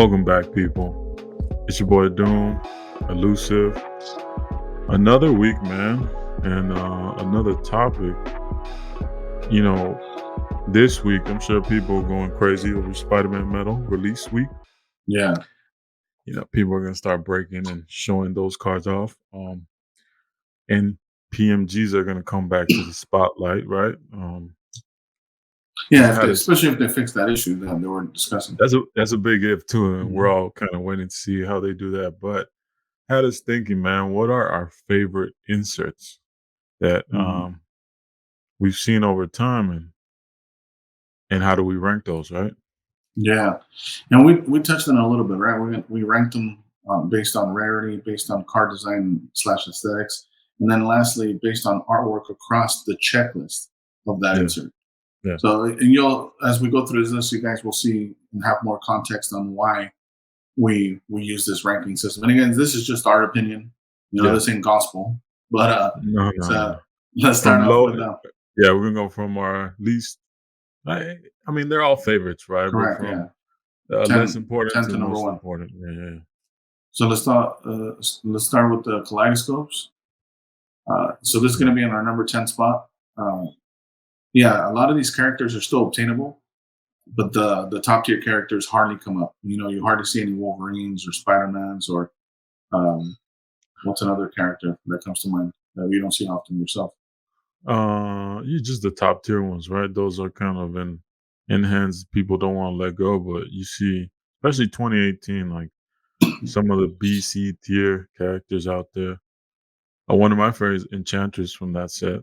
Welcome back, people. It's your boy Doom, Elusive. Another week, man, and another topic. You know, this week, I'm sure people are going crazy over Spider-Man Metal release week. Yeah. People are gonna start breaking and showing those cards off. And PMGs are gonna come back to the spotlight, right? Yeah, How does especially if they fix that issue that they were discussing. that's a big if too, and we're Mhm. all kind of waiting to see how they do that. But had us thinking, man, what are our favorite inserts that Mhm. we've seen over time, and how do we rank those, right? Yeah, and we touched on it a little bit, right? We ranked them based on rarity, based on card design slash aesthetics, and then lastly based on artwork across the checklist of that Yeah, insert. yeah, So, and you'll as we go through this, you guys will see and have more context on why we use this ranking system. And again, this is just our opinion. yeah. This ain't gospel, but No, no, so no. let's From start off low, with yeah, we're gonna go from our least. I mean, they're all favorites, right? But correct, from yeah. less 10, important 10 to to number most one. important. Yeah, yeah, So let's start with the kaleidoscopes. So this is yeah. going to be in our number 10 spot. Yeah, a lot of these characters are still obtainable, but the top tier characters hardly come up. You hardly see any Wolverines or Spider-Mans or um, what's another character that comes to mind that we don't see often yourself. You just the top tier ones, right? Those are kind of in hands people don't want to let go, but you see, especially 2018, like some of the BC tier characters out there. One of my favorites, Enchantress from that set.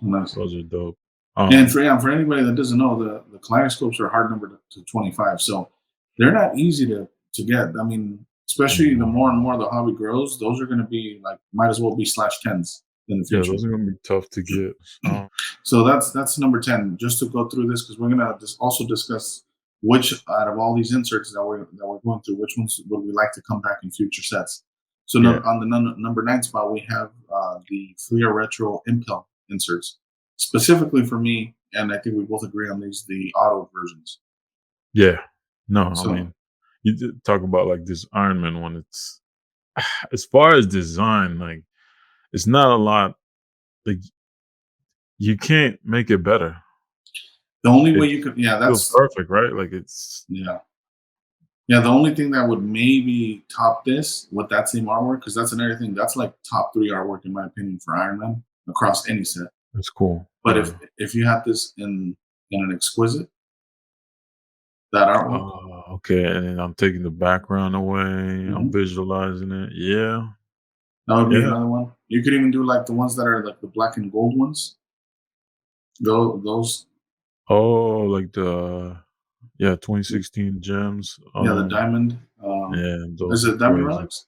Nice. Those are dope. And Um, for anybody that doesn't know, the kaleidoscopes are hard numbered to 25, so they're not easy to get. I mean, especially the more and more the hobby grows, those are going to be like might as well be slash tens in the yeah, future. those are gonna be tough to get. So that's number 10. Just to go through this because we're gonna also discuss which out of all these inserts that we're going through, which ones would we like to come back in future sets. So Yeah, on the number 9 spot, we have the Fleer Retro Impel inserts. Specifically for me, and I think we both agree on these, the auto versions. yeah. No, I So mean, you did talk about like this Iron Man one. It's as far as design, like it's not a lot. Like you can't make it better. the only way It you could, yeah, feels that's perfect, right? Like it's yeah. Yeah, the only thing that would maybe top this with that same artwork, because that's another thing, that's like top three artwork in my opinion for Iron Man across any set. it's cool. But if you had this in an exquisite, that artwork, Okay, and then I'm taking the background away. I'm mhm, visualizing it. Yeah, that would be yeah. another one. You could even do like the ones that are like the black and gold ones. Those Oh, like the 2016 gems. yeah, the diamond. Yeah, Is those are it diamond crazy. relics?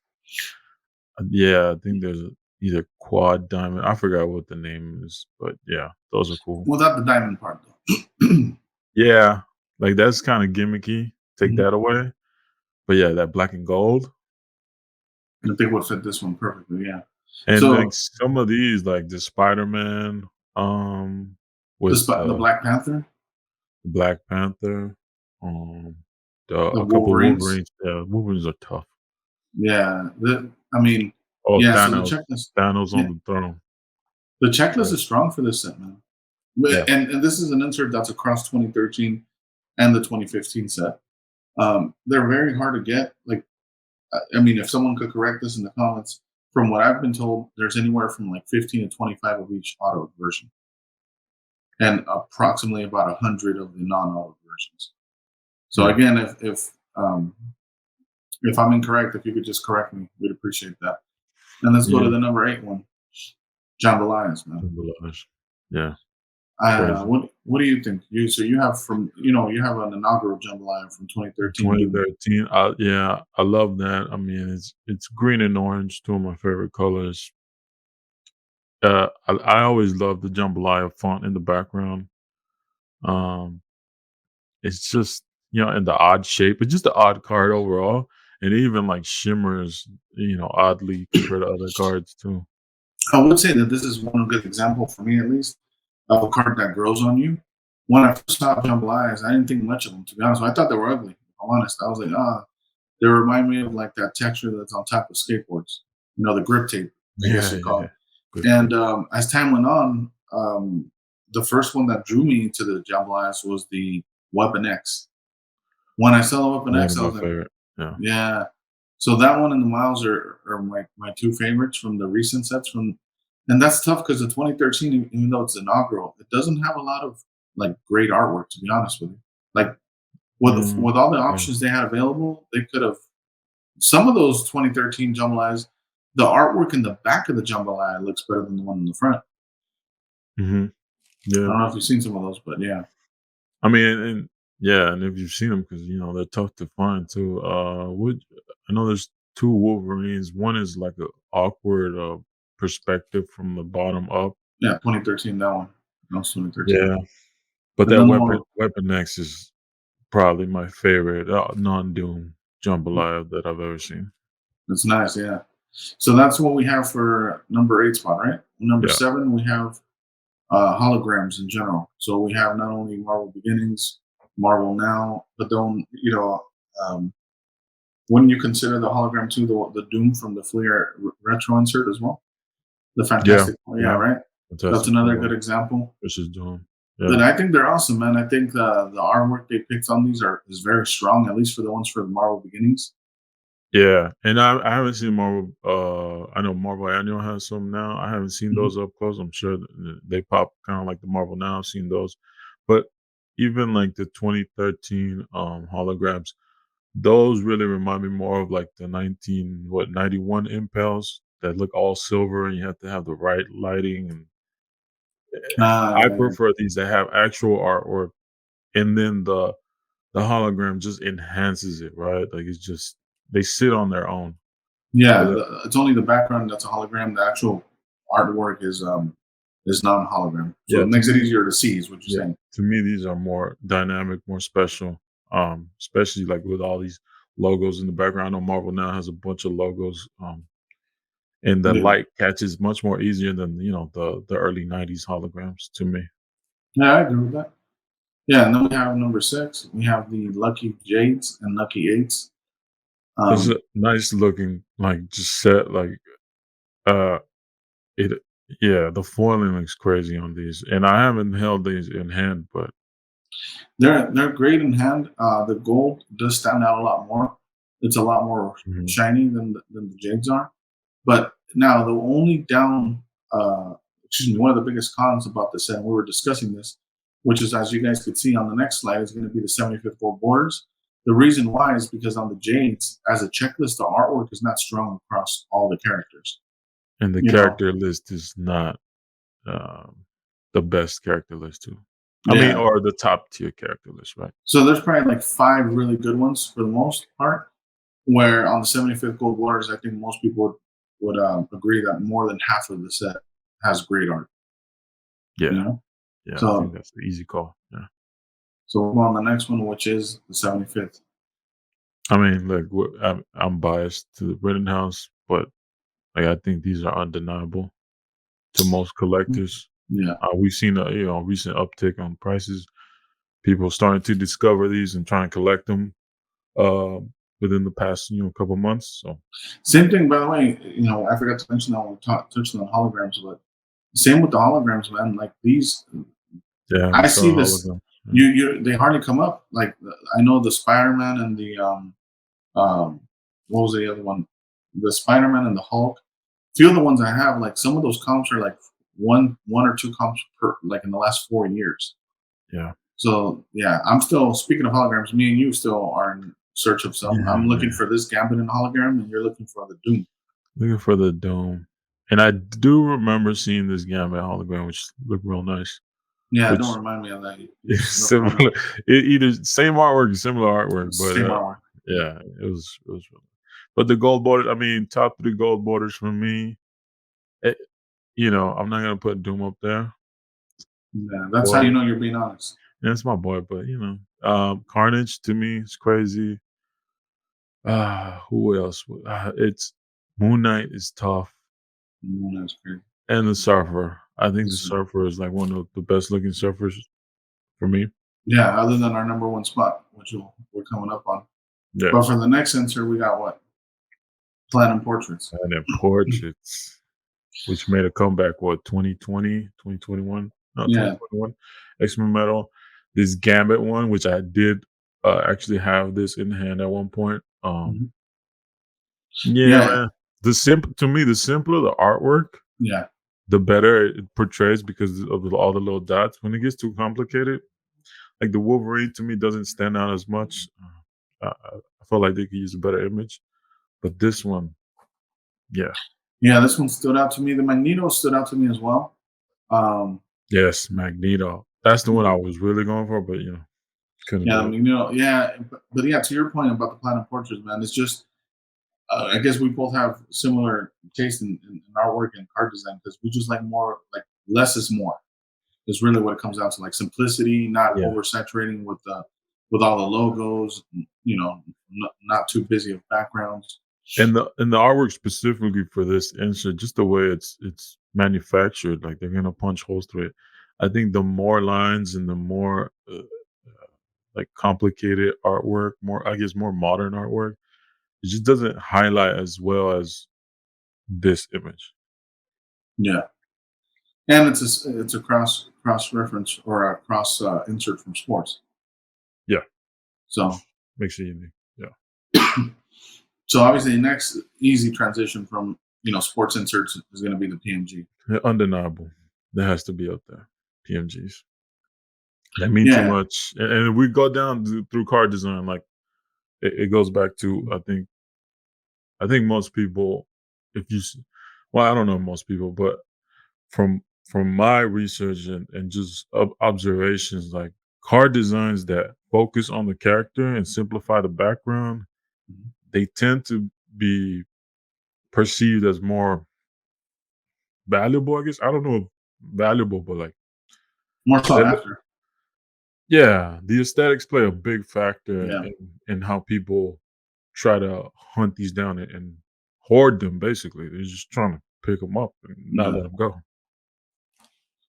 Yeah, I think there's either quad diamond. I forgot what the name is, but yeah, those are cool. Without the diamond part though. Yeah, like that's kind of gimmicky. Take Mhm. that away, but yeah, that black and gold, I think would fit this one perfectly. Yeah. and like So some of these, like the Spider Man, with the Black Panther, Black Panther, um, the a couple Wolverines. Wolverines. Yeah, Wolverines are tough. Yeah, I mean, Oh, yeah. So Thanos, Thanos yeah, on the throne. the checklist Right. is strong for this set, man. Yeah. And this is an insert that's across 2013 and the 2015 set. They're very hard to get. Like, I mean, if someone could correct this in the comments, from what I've been told, there's anywhere from like 15 to 25 of each auto version, and approximately about 100 of the non-auto versions. So Yeah. again, if I'm incorrect, if you could just correct me, we'd appreciate that. And let's go to Yeah. the number 8 one, Jambalayas, man. Symbolized. Yeah. Crazy. What do you think? You have you have an inaugural jambalaya from 2013. Do 2013. Yeah, I love that. I mean, it's green and orange, two of my favorite colors. I always love the jambalaya font in the background. Um, it's just in the odd shape. It's just the odd card overall, and it even like shimmers, oddly compared to other cards too. I would say that this is one good example for me, at least, of a card that grows on you. When I first saw jambalayas, I didn't think much of them. To be honest, I thought they were ugly. If I'm honest, I was like, ah. They remind me of like that texture that's on top of skateboards. The grip tape, I guess Yeah, you yeah, call yeah. it. Good tip. And as time went on, the first one that drew me to the Jambalayas was the Weapon X. When I saw the Weapon One X, of I my was like, favorite. Yeah. yeah. So that one and the Miles are my two favorites from the recent sets. And that's tough because the 2013, even though it's inaugural, it doesn't have a lot of like great artwork. To be honest with you, like with all the Yeah. options they had available, they could have some of those 2013 Jambalayas. The artwork in the back of the Jambalaya looks better than the one in the front. Mhm. I Yeah. don't know if you've seen some of those, but yeah. I mean, and yeah, and if you've seen them, because they're tough to find too. Would I know there's two Wolverines. One is like a awkward perspective from the bottom up. Yeah, 2013, that one. That was 2013. Yeah, but And that then the Weapon X is probably my favorite non-Doom jambalaya that I've ever seen. It's nice, yeah. So that's what we have for number 8 spot, right? Number Yeah, 7, we have holograms in general. So we have not only Marvel Beginnings, Marvel Now, but then, um, wouldn't you consider the hologram too the Doom from the Fleer retro insert as well? The yeah, Fantastic, yeah, yeah. right? That's Fantastic another Four good example. versus Doom. But Yeah, I think they're awesome, man. I think the artwork they picked on these is very strong, at least for the ones for the Marvel Beginnings. yeah. And I haven't seen Marvel. I know Marvel Annual has some now. I haven't seen Mhm. those up close. I'm sure they pop kind of like the Marvel Now. I've seen those, but even like the 2013 holograms, those really remind me more of like the 91 impels that look all silver and you have to have the right lighting. And Ah, I yeah, yeah. prefer these that have actual artwork, and then the hologram just enhances it, right? Like it's just they sit on their own. Yeah, But it's only the background that's a hologram. The actual artwork is non-hologram, so yeah, it makes it easier to see. Is what you're yeah, saying? to me these are more dynamic, more special. Especially like with all these logos in the background. I know Marvel now has a bunch of logos. And the Yeah, light catches much more easier than the early '90s holograms to me. yeah, I agree with that. Yeah, and then we have number 6. We have the Lucky Jades and Lucky Eights. It's Um, a nice looking like just set like uh it yeah, the foiling looks crazy on these. And I haven't held these in hand, but they're great in hand. The gold does stand out a lot more. It's a lot more mhm, shiny than the Jades are. But now the only excuse me, one of the biggest cons about this, and we were discussing this, which is as you guys could see on the next slide, is going to be the 75th gold borders. The reason why is because on the Jades, as a checklist, the artwork is not strong across all the characters. and the You know, character list is not um the best character list too. I mean, yeah. or the top tier character list, right? So there's probably like 5 really good ones for the most part. Where on the 75th gold borders, I think most people would agree that more than half of the set has great art. You Yeah. know, Yeah, I think so that's the easy call. Yeah. so we'll go on the next one, which is the 75th. I mean, look, I'm biased to the Rittenhouse, but like I think these are undeniable to most collectors. Yeah. We've seen a recent uptick on prices. People starting to discover these and try and collect them uh, within the past couple months. So Same thing, by the way. I forgot to mention that when we touched on holograms, but same with the holograms, man. Like these, yeah, we I saw see a this. hologram. Yeah. They hardly come up. Like I know the Spider Man and the what was the other one? The Spider Man and the Hulk. Few of the ones I have, like some of those comps are like one or two comps per like in the last 4 years. Yeah. So yeah, I'm still speaking of holograms. Me and you still are in search of some. Yeah, I'm looking man. for this Gambit in hologram, and you're looking for the Doom. Looking for the dome. And I do remember seeing this Gambit hologram, which looked real nice. Yeah, don't Which remind me of that. You is snuck one similar, out. either same artwork, similar artwork, but Same artwork. Yeah. yeah, it was. Really, but the gold borders, I mean, top three gold borders for me. eh, I'm not gonna put Doom up there, Yeah, that's how you but know you're being honest. that's my boy. But Carnage to me is crazy. Who else? It's Moon Knight is tough, That's great. and the Surfer. I think the This is- Surfer is like one of the best looking surfers for me. yeah, other than our number one spot, which we're coming up on. But Yes. for the next insert, we got what? Platinum portraits. And then portraits, which made a comeback, what, 2020, 2021? No, Yeah. 2021. X-Men Metal. This Gambit one, which I did actually have this in hand at one point. Mhm. Yeah, Yeah. man. The simpler the artwork, Yeah. the better it portrays because of all the little dots. When it gets too complicated, like the Wolverine to me doesn't stand out as much. I felt like they could use a better image, but this one, yeah, Yeah. This one stood out to me. The Magneto stood out to me as well. Um, yes, Magneto. That's the one I yeah. was really going for, but couldn't Yeah. do I it. mean, yeah. But yeah, to your point about the platinum portraits, man, it's just, I guess we both have similar taste in artwork and card design because we just like more, like less is more. Is really what it comes down to, like simplicity, not Yeah, oversaturating with all the logos. Not too busy of backgrounds. and the artwork specifically for this insert, just the way it's manufactured, like they're gonna punch holes through it. I think the more lines and the more like complicated artwork, more I guess more modern artwork, it just doesn't highlight as well as this image. Yeah, and it's a cross reference or a cross insert from sports. Yeah, So makes it unique. Yeah, so obviously the next easy transition from sports inserts is going to be the PMG. undeniable. That has to be up there. PMGs. That mean too Yeah. much. And we go down through card design, like it goes back to I think most people, if you, well, I don't know most people, but from my research and just observations, like card designs that focus on the character and simplify the background, Mhm. they tend to be perceived as more valuable. I guess I don't know if valuable, but like More sought they after. yeah, the aesthetics play a big factor Yeah. in how people try to hunt these down and hoard them. Basically, they're just trying to pick them up and not Yeah. let them go.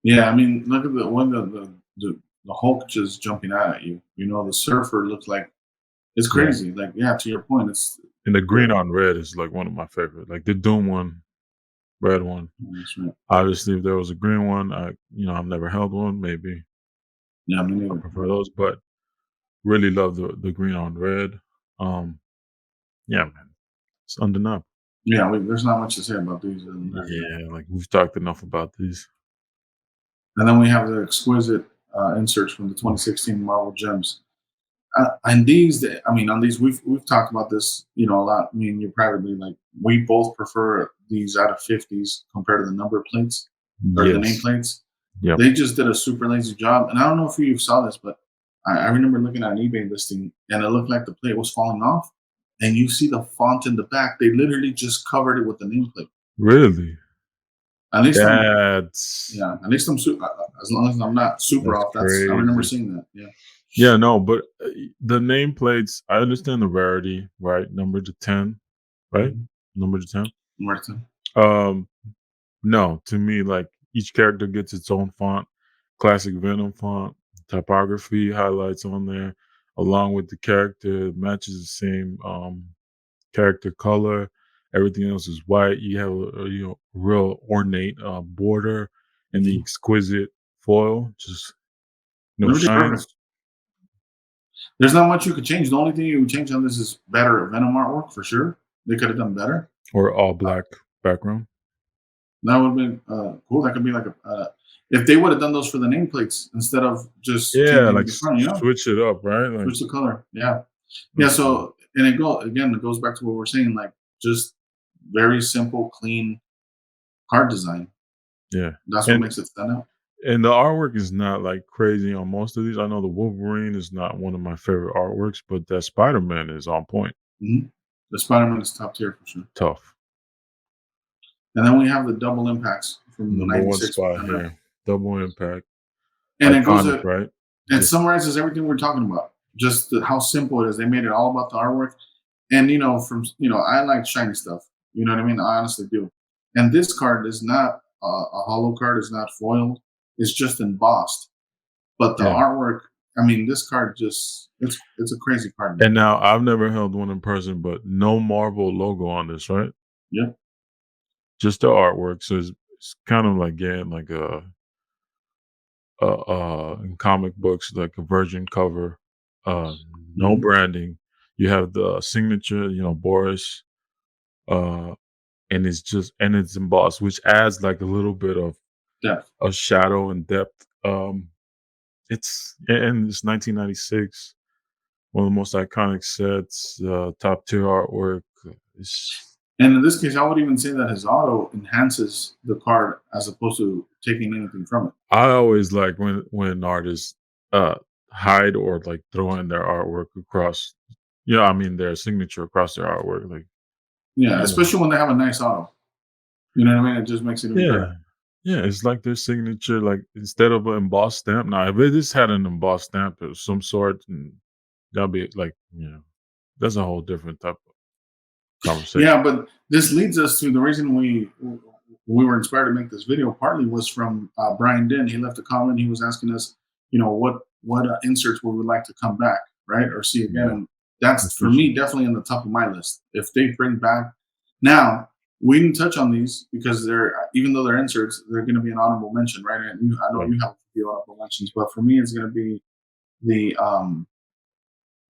Yeah. I mean, look at the one the Hulk just jumping out at you. The surfer looks like it's Yeah, crazy. Like, yeah, to your point, it's and the green the on red is like one of my favorite. Like the Doom one, red one. that's right. Obviously, if there was a green one, I've never held one. Maybe Yeah, me I neither. prefer those, but really love the green on red. Um, yeah, man, it's undeniable. Yeah, there's not much to say about these other than that. Yeah. Yeah, like we've talked enough about these. And then we have the exquisite inserts from the 2016 Marvel Gems. And these, I mean, on these, we've talked about this, a lot. I mean, you're probably like, we both prefer these out of 50s compared to the number plates or the Yes. nameplates. Yep. They just did a super lazy job. And I don't know if you saw this, but I remember looking at an eBay listing and it looked like the plate was falling off. And you see the font in the back. They literally just covered it with the nameplate. Really? At least I'm, That's yeah. At least as long as I'm not super that's off. I remember crazy. seeing that. Yeah. Yeah, no, but the nameplates, I understand the rarity, right? Number to 10, right? Mhm. Number to 10. Martin. Um, no, to me, like each character gets its own font, classic Venom font, typography highlights on there, along with the character, matches the same character color. Everything else is white. You have a real ornate border and the Mhm. exquisite foil, just Everything perfect. shines There's not much you could change. The only thing you would change on this is better Venom artwork for sure. They could have done better. or all Uh, black background. that would have been cool. That could be like if they would have done those for the nameplates instead of just Yeah, changing like the front, switch it up, right? Like switch the color. Yeah, yeah. that's So and it goes back to what we're saying, like just very simple, clean card design. yeah. That's what And makes it stand out. and the artwork is not like crazy on most of these. I know the Wolverine is not one of my favorite artworks, but that Spider-Man is on point. Mhm. The Spider-Man is top tier for sure. Tough. And then we have the double impacts from the Number one '96 spot here. Double impact. and it goes Iconic, right? it Just summarizes everything we're talking about. Just how simple it is. They made it all about the artwork. And I like shiny stuff. You know what I mean? I honestly do. And this card is not a hollow card. It's not foiled. It's just embossed. But the yeah. artwork I mean, this card just it's a crazy card, man. And now I've never held one in person, but no Marvel logo on this, right? Yeah. Just the artwork. So it's kind of like getting like in comic books, like a virgin cover, uh, no Hmm. branding. You have the signature, Boris, uh, and it's embossed, which adds like a little bit of Depth. a shadow and depth. It's 1996, one of the most iconic sets, top tier artwork. It's And in this case, I would even say that his auto enhances the card as opposed to taking anything from it. I always like when artists uh hide or like throw in their artwork across. Yeah, I mean their signature across their artwork. Like, Yeah, you know, especially when they have a nice auto. You know what I mean? It just makes it even yeah, better. yeah. It's like their signature. Like instead of an embossed stamp. Now, if it just had an embossed stamp of some sort, that'd be like, that's a whole different type of conversation. Yeah, but this leads us to the reason we were inspired to make this video. Partly was from Brian Din. He left a comment. He was asking us, what inserts we would like to come back, right, or see again. Yeah, And I that's for appreciate me it. definitely on the top of my list. If they bring back now, we didn't touch on these because they're even though they're inserts, they're going to be an honorable mention, right? And I know Right. you have a few honorable mentions, but for me, it's going to be the um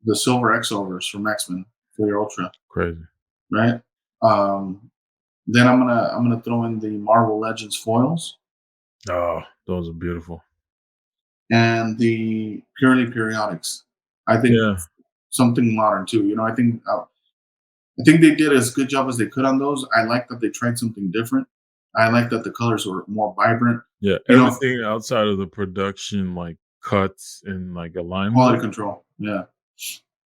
the silver X overs from X Men for your Ultra, Crazy. right? Um, then I'm gonna throw in the Marvel Legends foils Oh, those are beautiful. and the purely periodics. I think Yeah, something modern too. I think they did as good job as they could on those. I like that they tried something different. I like that the colors were more vibrant. yeah. You know, Everything outside of the production, like cuts and like quality alignment, control. Yeah,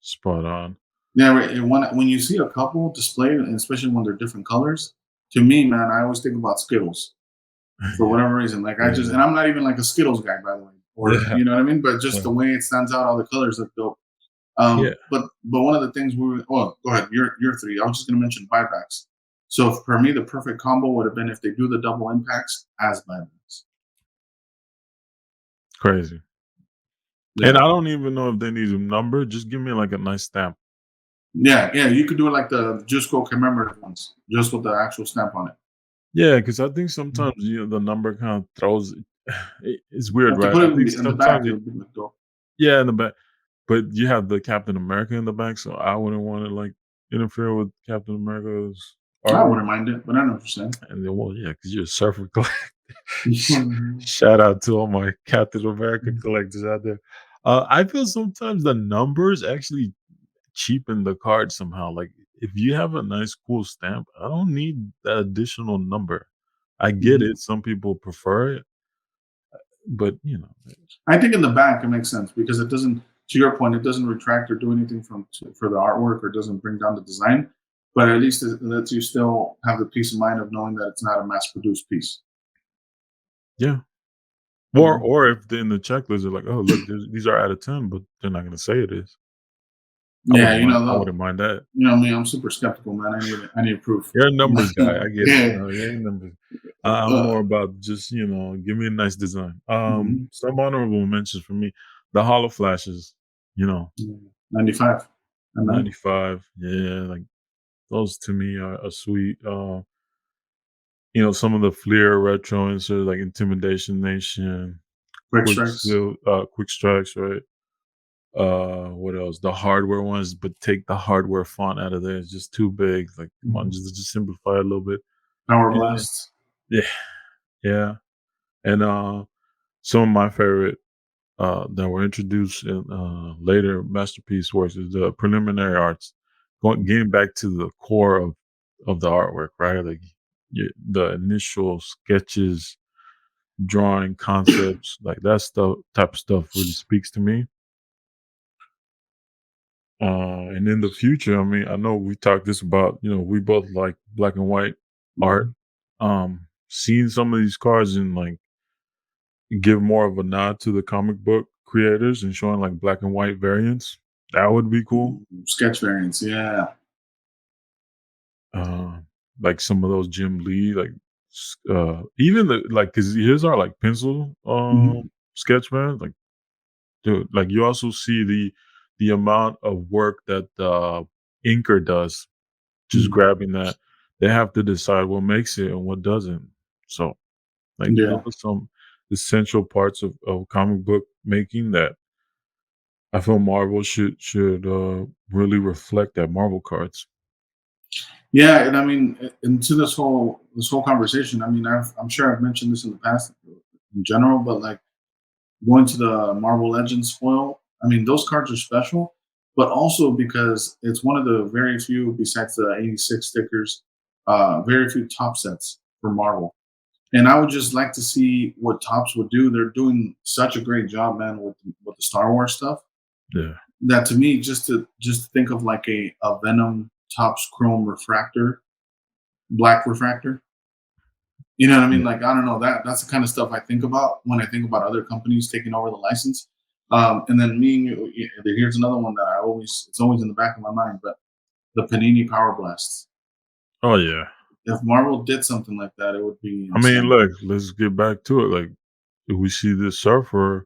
spot on. yeah. Right, and when you see a couple displayed, and especially when they're different colors, to me, man, I always think about Skittles for Yeah, whatever reason. Like I just, yeah, and I'm not even like a Skittles guy, by the way, or yeah, you know what I mean. But just yeah. the way it stands out, all the colors look dope. Yeah. But one of the things go ahead. Your three. I was just gonna mention buybacks. So for me, the perfect combo would have been if they do the double impacts as buybacks. Crazy. And Yeah, I don't even know if they need a number. Just give me like a nice stamp. yeah, yeah. You could do it like the Jusco commemorative ones, just with the actual stamp on it. Yeah, because I think Mhm. sometimes the number kind of throws. It's weird, If they right? put I it think in the back, sometimes it it, would be like dope. yeah, in the back, but you have the Captain America in the back, so I wouldn't want to like interfere with Captain America's I artwork. wouldn't mind it, but I know what you're saying. And then, well, yeah, because you're a surfer collector. Shout out to all my Captain America collectors out there. I feel sometimes the numbers actually cheapen the card somehow. Like if you have a nice, cool stamp, I don't need that additional number. I get Mhm. it. Some people prefer it, but I think in the back it makes sense because it doesn't. To your point, it doesn't retract or do anything for the artwork or doesn't bring down the design. But at least it lets you still have the peace of mind of knowing that it's not a mass-produced piece. yeah. Or Mhm. or if in the checklist they're like, oh look, these are out of 10, but they're not gonna say it is. I Yeah, wouldn't mind. I wouldn't mind that. me. I'm super skeptical, man. I need proof. You're a numbers guy. I get it. Yeah. You're a numbers. I'm Uh, more about just give me a nice design. mhm. Some honorable mentions for me. The hollow flashes. You know, 95 and 90. 95. Yeah, like those to me are sweet. Some of the Fleer retro inserts like Intimidation Nation, Quick strikes. Quick Strikes, right? What else? The hardware ones, but take the hardware font out of there. It's just too big. Like, come on, Mhm. just simplify it a little bit. Power Yeah, blasts. yeah, yeah. And some of my favorite that were introduced in later masterpiece works is the preliminary arts, getting back to the core of the artwork, right? Like the initial sketches, drawing concepts, like that stuff type of stuff really speaks to me. And in the future, I mean, I know we talked this about, we both like black and white art. Mhm. Seeing some of these cards and like give more of a nod to the comic book creators and showing like black and white variants, that would be cool. Sketch variants. Yeah. Uh, like some of those Jim Lee, like even the like, because his are like pencil Mhm. sketch man, like dude. Like you also see the amount of work that the inker does, just Mm. grabbing that. They have to decide what makes it and what doesn't. So, like, those Yeah. are some essential parts of comic book making that I feel Marvel should really reflect at Marvel cards. Yeah, and I mean, into this whole conversation, I mean, I'm sure I've mentioned this in the past in general, but like going to the Marvel Legends foil, I mean, those cards are special, but also because it's one of the very few, besides the 86 stickers, very few top sets for Marvel. And I would just like to see what Tops would do. They're doing such a great job, man, with the Star Wars stuff. Yeah. That to me, just to think of like a Venom Tops Chrome refractor, black refractor. You know what I mean? Yeah. Like I don't know that's the kind of stuff I think about when I think about other companies taking over the license. And then me, and here's another one that it's always in the back of my mind, but the Panini Power Blasts. Oh, yeah. If Marvel did something like that, it would be I mean, insane. look, let's get back to it. Like, if we see this surfer,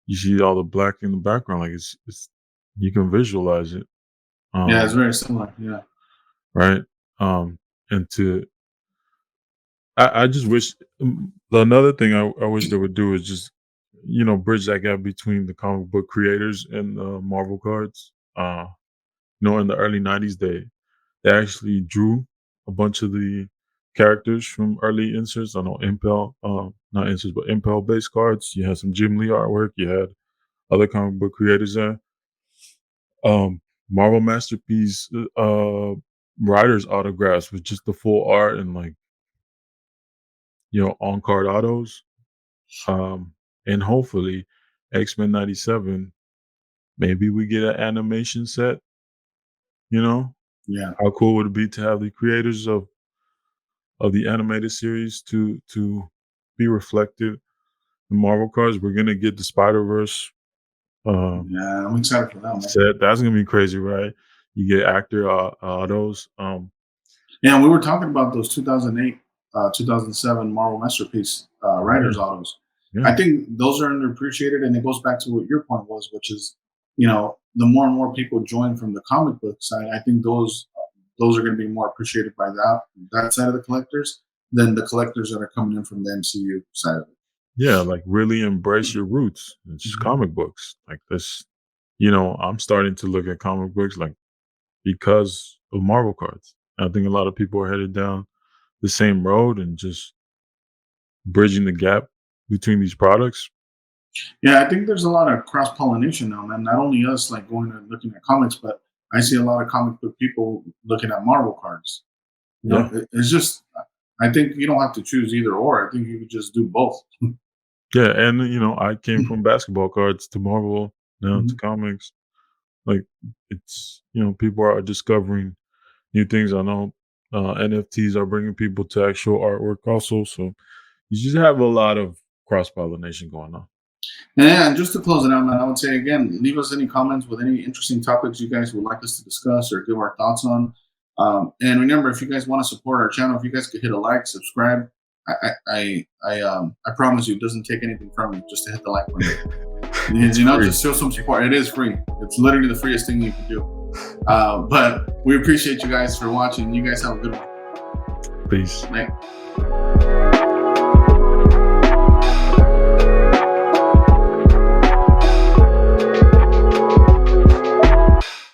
you see all the black in the background, like, it's you can visualize it, Yeah, it's um, very similar. Yeah, right? And to I just wish another thing I wish they would do is just, bridge that gap between the comic book creators and the Marvel cards. In the early '90s, they actually drew a bunch of the characters from early inserts. I know Impel, not inserts, but Impel based cards. You had some Jim Lee artwork. You had other comic book creators there. Marvel Masterpiece writers autographs with just the full art and like on card autos. And hopefully X-Men '97. Maybe we get an animation set. You know, yeah, how cool would it be to have the creators of the animated series to be reflected in Marvel cards? We're gonna get the Spider Verse yeah. I'm excited for that, man. set. That's gonna be crazy, right? You get actor autos. Yeah, and we were talking about those 2008, 2007 Marvel Masterpiece Yeah, writers autos. yeah, I think those are underappreciated, and it goes back to what your point was, which is, the more and more people join from the comic book side, I think those are going to be more appreciated by that side of the collectors than the collectors that are coming in from the MCU side of it. yeah. Like really embrace your roots. It's just Mhm. comic books. Like this. I'm starting to look at comic books like because of Marvel cards. I think a lot of people are headed down the same road and just bridging the gap between these products. Yeah, I think there's a lot of cross pollination now, man. Not only us like going and looking at comics, but I see a lot of comic book people looking at Marvel cards. Yeah. It's just, I think you don't have to choose either or. I think you could just do both. Yeah, and I came from basketball cards to Marvel, now to Mhm. comics. Like it's people are discovering new things. I know NFTs are bringing people to actual artwork also. So you just have a lot of cross pollination going on. Yeah, and just to close it out, man, I would say again, leave us any comments with any interesting topics you guys would like us to discuss or give our thoughts on. And remember, if you guys want to support our channel, if you guys could hit a like, subscribe. I promise you, it doesn't take anything from you just to hit the like button. It's free. Just show some support. It is free. It's literally the freest thing you can do. But we appreciate you guys for watching. You guys have a good one. Peace. Night.